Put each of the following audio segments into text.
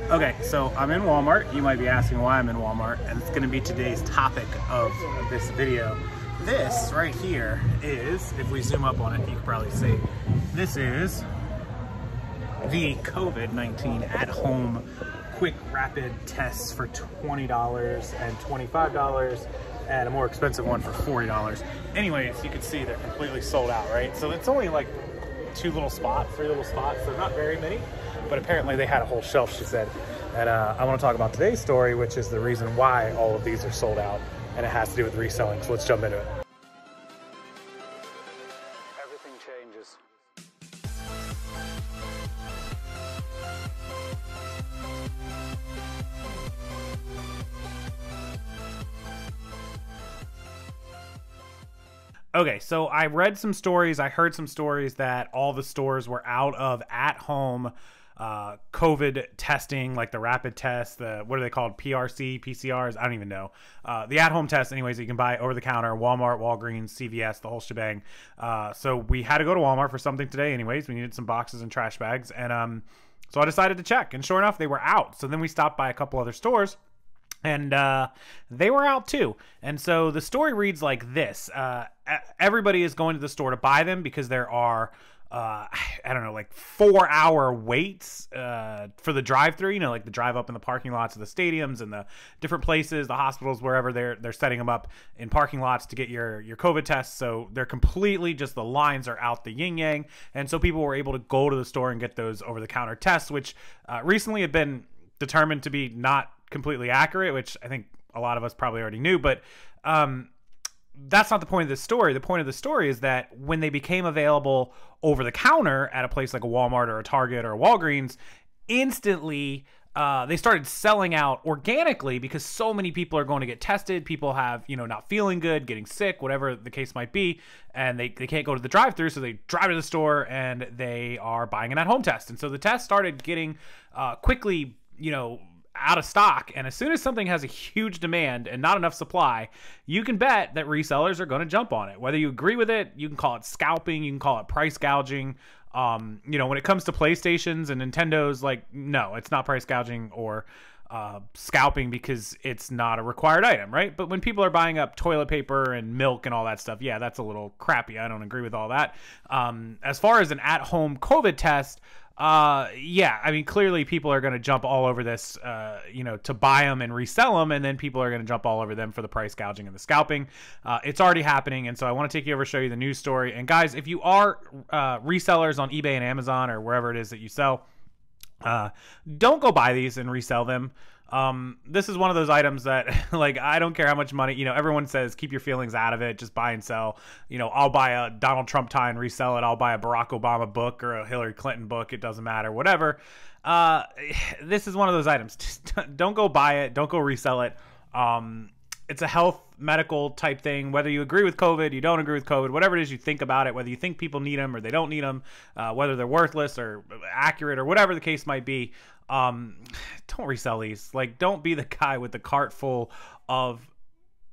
Okay, so I'm in Walmart. You might be asking why I'm in Walmart, and it's going to be today's topic of this video. This right here is, if we zoom up on it, you can probably see, this is the COVID-19 at-home quick rapid tests for $20 and $25, and a more expensive one for $40. Anyways, you can see they're completely sold out, right? So it's only like three little spots, so not very many, but apparently they had a whole shelf, she said. And I want to talk about today's story, which is the reason why all of these are sold out, and it has to do with reselling. So let's jump into it. Everything changes. Okay, so I read some stories, I heard some stories that all the stores were out of at-home COVID testing, like the rapid test, what are they called? PRC, PCRs? I don't even know. The at-home test, anyways, that you can buy over the counter, Walmart, Walgreens, CVS, the whole shebang. So we had to go to Walmart for something today anyways. We needed some boxes and trash bags. And so I decided to check. And sure enough, they were out. So then we stopped by a couple other stores, and they were out too. And so the story reads like this. Everybody is going to the store to buy them because there are I don't know, like 4-hour waits for the drive-through, you know, like the drive up in the parking lots of the stadiums and the different places, the hospitals, wherever they're setting them up in parking lots to get your COVID tests. So they're completely just, the lines are out the yin yang. And so people were able to go to the store and get those over-the-counter tests, which recently have been determined to be not completely accurate, which I think a lot of us probably already knew, but that's not the point of the story. The point of the story is that when they became available over the counter at a place like a Walmart or a Target or a Walgreens, instantly they started selling out organically because so many people are going to get tested. People have, you know, not feeling good, getting sick, whatever the case might be, and they can't go to the drive-thru, so they drive to the store and they are buying an at-home test. And so the test started getting quickly, you know, out of stock, and as soon as something has a huge demand and not enough supply, you can bet that resellers are going to jump on it. Whether you agree with it, you can call it scalping, you can call it price gouging. You know, when it comes to PlayStations and Nintendos, like, no, it's not price gouging or scalping because it's not a required item, right? But when people are buying up toilet paper and milk and all that stuff, yeah, that's a little crappy. I don't agree with all that. As far as an at-home COVID test, yeah, I mean, clearly people are going to jump all over this, you know, to buy them and resell them, and then people are going to jump all over them for the price gouging and the scalping. It's already happening, and so I want to take you over, show you the news story. And guys, if you are resellers on eBay and Amazon or wherever it is that you sell, don't go buy these and resell them. This is one of those items that, like, I don't care how much money, you know, everyone says keep your feelings out of it, just buy and sell. You know, I'll buy a Donald Trump tie and resell it. I'll buy a Barack Obama book or a Hillary Clinton book. It doesn't matter, whatever. This is one of those items. Just don't go buy it. Don't go resell it. It's a health medical type thing, whether you agree with COVID, you don't agree with COVID, whatever it is you think about it, whether you think people need them or they don't need them, whether they're worthless or accurate or whatever the case might be. Don't resell these. Like, don't be the guy with the cart full of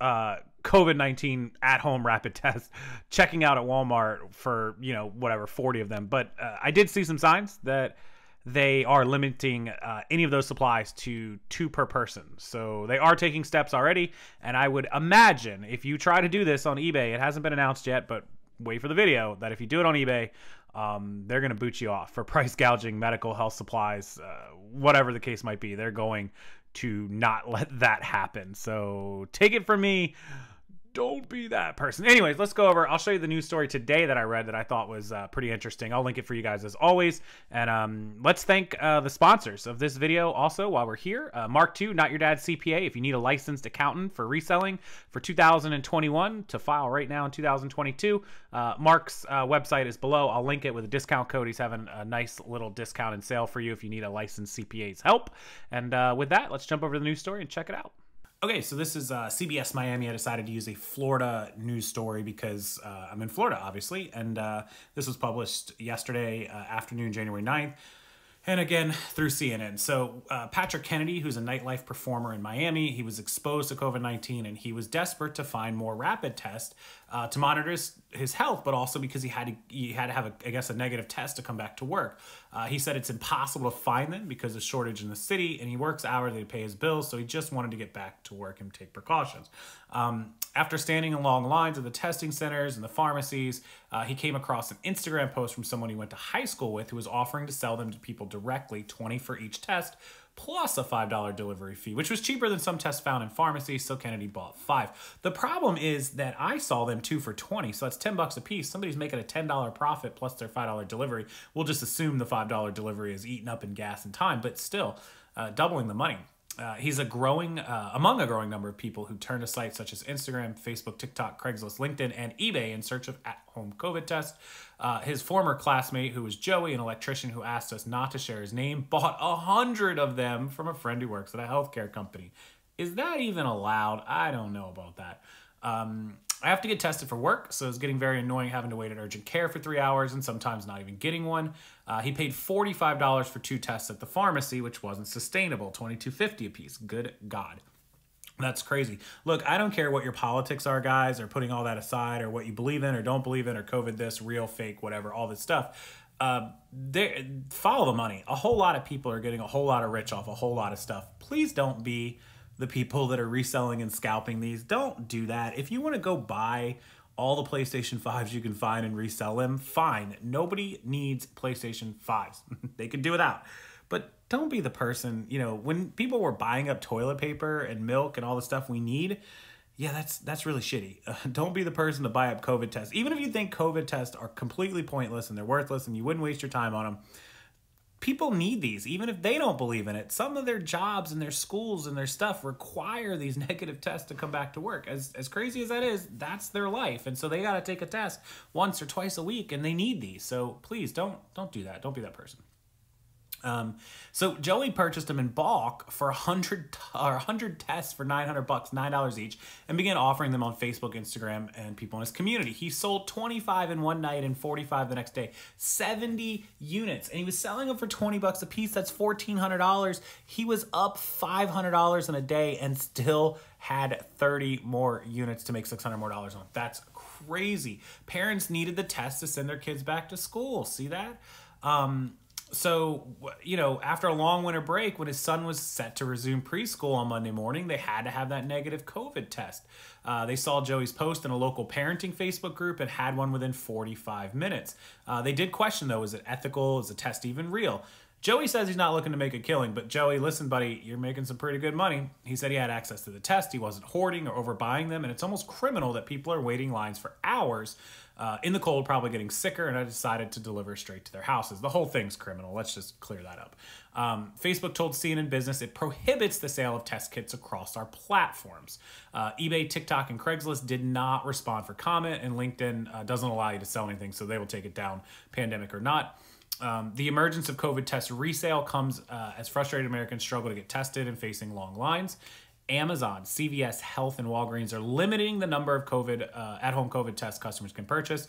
COVID-19 at-home rapid tests checking out at Walmart for, you know, whatever, 40 of them. But I did see some signs that they are limiting any of those supplies to 2 per person. So they are taking steps already. And I would imagine if you try to do this on eBay, it hasn't been announced yet, but wait for the video, that if you do it on eBay, they're going to boot you off for price gouging, medical, health supplies, whatever the case might be. They're going to not let that happen. So take it from me, don't be that person. Anyways, let's go over. I'll show you the news story today that I read that I thought was pretty interesting. I'll link it for you guys as always. And let's thank the sponsors of this video also while we're here. Mark II, Not Your Dad's CPA. If you need a licensed accountant for reselling for 2021 to file right now in 2022, Mark's website is below. I'll link it with a discount code. He's having a nice little discount and sale for you if you need a licensed CPA's help. And with that, let's jump over to the news story and check it out. Okay, so this is CBS Miami. I decided to use a Florida news story because I'm in Florida, obviously, and this was published yesterday afternoon, January 9th. And again, through CNN. So Patrick Kennedy, who's a nightlife performer in Miami, he was exposed to COVID-19 and he was desperate to find more rapid tests to monitor his health, but also because he had to have, I guess, a negative test to come back to work. He said it's impossible to find them because of shortage in the city, and he works hourly to pay his bills, so he just wanted to get back to work and take precautions. After standing in long lines at the testing centers and the pharmacies, he came across an Instagram post from someone he went to high school with who was offering to sell them to people directly, 20 for each test, plus a $5 delivery fee, which was cheaper than some tests found in pharmacies, so Kennedy bought 5. The problem is that I saw them 2 for 20, so that's $10 a piece. Somebody's making a $10 profit plus their $5 delivery. We'll just assume the $5 delivery is eaten up in gas and time, but still doubling the money. He's among a growing number of people who turn to sites such as Instagram, Facebook, TikTok, Craigslist, LinkedIn, and eBay in search of at-home COVID tests. His former classmate, who was Joey, an electrician who asked us not to share his name, bought 100 of them from a friend who works at a healthcare company. Is that even allowed? I don't know about that. I have to get tested for work, so it's getting very annoying having to wait at urgent care for 3 hours and sometimes not even getting one. He paid $45 for 2 tests at the pharmacy, which wasn't sustainable, $22.50 a piece. Good God. That's crazy. Look, I don't care what your politics are, guys, or putting all that aside, or what you believe in or don't believe in, or COVID this, real, fake, whatever, all this stuff. Follow the money. A whole lot of people are getting a whole lot of rich off a whole lot of stuff. Please don't be the people that are reselling and scalping these. Don't do that. If you want to go buy all the PlayStation 5s you can find and resell them, fine. Nobody needs PlayStation 5s. They can do without. But don't be the person, when people were buying up toilet paper and milk and all the stuff we need, yeah, that's really shitty. Don't be the person to buy up COVID tests. Even if you think COVID tests are completely pointless and they're worthless and you wouldn't waste your time on them, people need these, even if they don't believe in it. Some of their jobs and their schools and their stuff require these negative tests to come back to work. As crazy as that is, that's their life. And so they got to take a test once or twice a week, and they need these. So please don't do that. Don't be that person. So Joey purchased them in bulk for 100 tests for $900, $9 each, and began offering them on Facebook, Instagram, and people in his community. He sold 25 in one night and 45 the next day, 70 units, and he was selling them for 20 bucks a piece. That's $1,400. He was up $500 in a day and still had 30 more units to make $600 more on. That's crazy. Parents needed the test to send their kids back to school. See that? So, after a long winter break, when his son was set to resume preschool on Monday morning, they had to have that negative COVID test. They saw Joey's post in a local parenting Facebook group and had one within 45 minutes. They did question, though, is it ethical? Is the test even real? Joey says he's not looking to make a killing, but Joey, listen, buddy, you're making some pretty good money. He said he had access to the test. He wasn't hoarding or overbuying them, and it's almost criminal that people are waiting lines for hours in the cold, probably getting sicker, and I decided to deliver straight to their houses. The whole thing's criminal. Let's just clear that up. Facebook told CNN Business it prohibits the sale of test kits across our platforms. eBay, TikTok, and Craigslist did not respond for comment, and LinkedIn doesn't allow you to sell anything, so they will take it down, pandemic or not. The emergence of COVID test resale comes as frustrated Americans struggle to get tested and facing long lines. Amazon, CVS Health, and Walgreens are limiting the number of at-home COVID tests customers can purchase.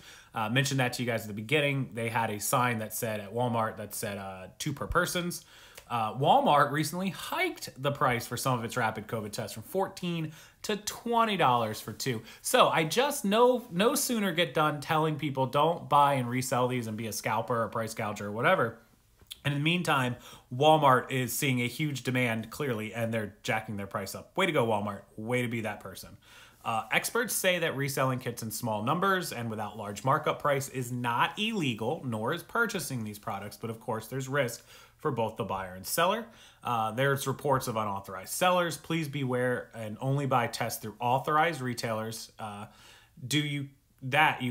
Mentioned that to you guys at the beginning. They had a sign that said at Walmart that said 2 per persons. Walmart recently hiked the price for some of its rapid COVID tests from $14 to $20 for 2. So I just no sooner get done telling people don't buy and resell these and be a scalper or a price gouger or whatever. And in the meantime, Walmart is seeing a huge demand, clearly, and they're jacking their price up. Way to go, Walmart. Way to be that person. Experts say that reselling kits in small numbers and without large markup price is not illegal, nor is purchasing these products. But of course, there's risk for both the buyer and seller. There's reports of unauthorized sellers. Please beware and only buy tests through authorized retailers. You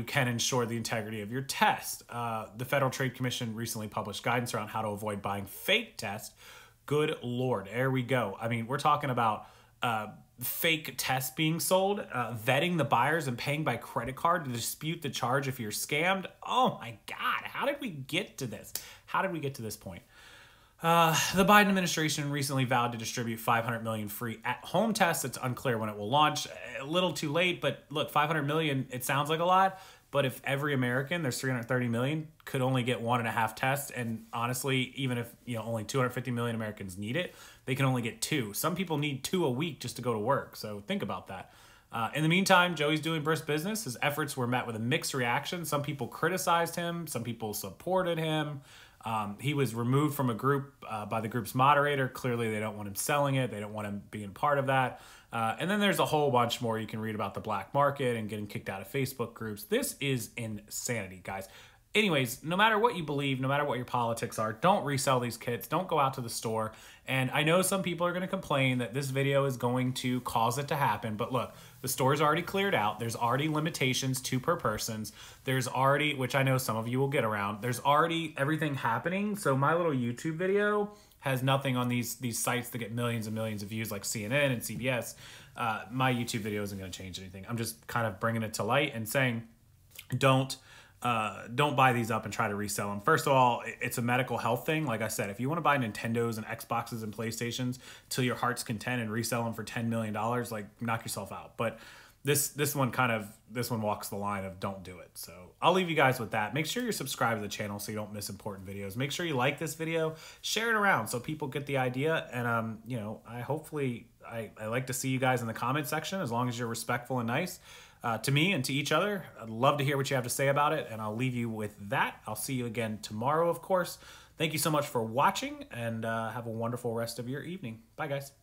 can ensure the integrity of your test. The Federal Trade Commission recently published guidance around how to avoid buying fake tests. Good Lord, there we go. I mean, we're talking about fake tests being sold, vetting the buyers and paying by credit card to dispute the charge if you're scammed. Oh my God, how did we get to this? How did we get to this point? The Biden administration recently vowed to distribute 500 million free at-home tests. It's unclear when it will launch. A little too late, but look, 500 million, it sounds like a lot, but if every American, there's 330 million, could only get 1.5 tests, and honestly, even if only 250 million Americans need it, they can only get 2. Some people need 2 a week just to go to work, so think about that. In the meantime, Joey's doing brisk business. His efforts were met with a mixed reaction. Some people criticized him. Some people supported him. He was removed from a group by the group's moderator. Clearly, they don't want him selling it. They don't want him being part of that. And then there's a whole bunch more you can read about the black market and getting kicked out of Facebook groups. This is insanity, guys. Anyways, no matter what you believe, no matter what your politics are, don't resell these kits. Don't go out to the store. And I know some people are going to complain that this video is going to cause it to happen. But look, the store's already cleared out. There's already limitations to per persons. There's already, which I know some of you will get around, there's already everything happening. So my little YouTube video has nothing on these sites that get millions and millions of views like CNN and CBS. My YouTube video isn't going to change anything. I'm just kind of bringing it to light and saying, don't buy these up and try to resell them. First of all, it's a medical health thing. Like I said, if you want to buy Nintendos and Xboxes and PlayStations till your heart's content and resell them for $10 million, like knock yourself out. But this one walks the line of don't do it. So I'll leave you guys with that. Make sure you're subscribed to the channel so you don't miss important videos. Make sure you like this video, share it around so people get the idea. And you know, I like to see you guys in the comment section as long as you're respectful and nice. To me and to each other. I'd love to hear what you have to say about it, and I'll leave you with that. I'll see you again tomorrow, of course. Thank you so much for watching, and have a wonderful rest of your evening. Bye, guys.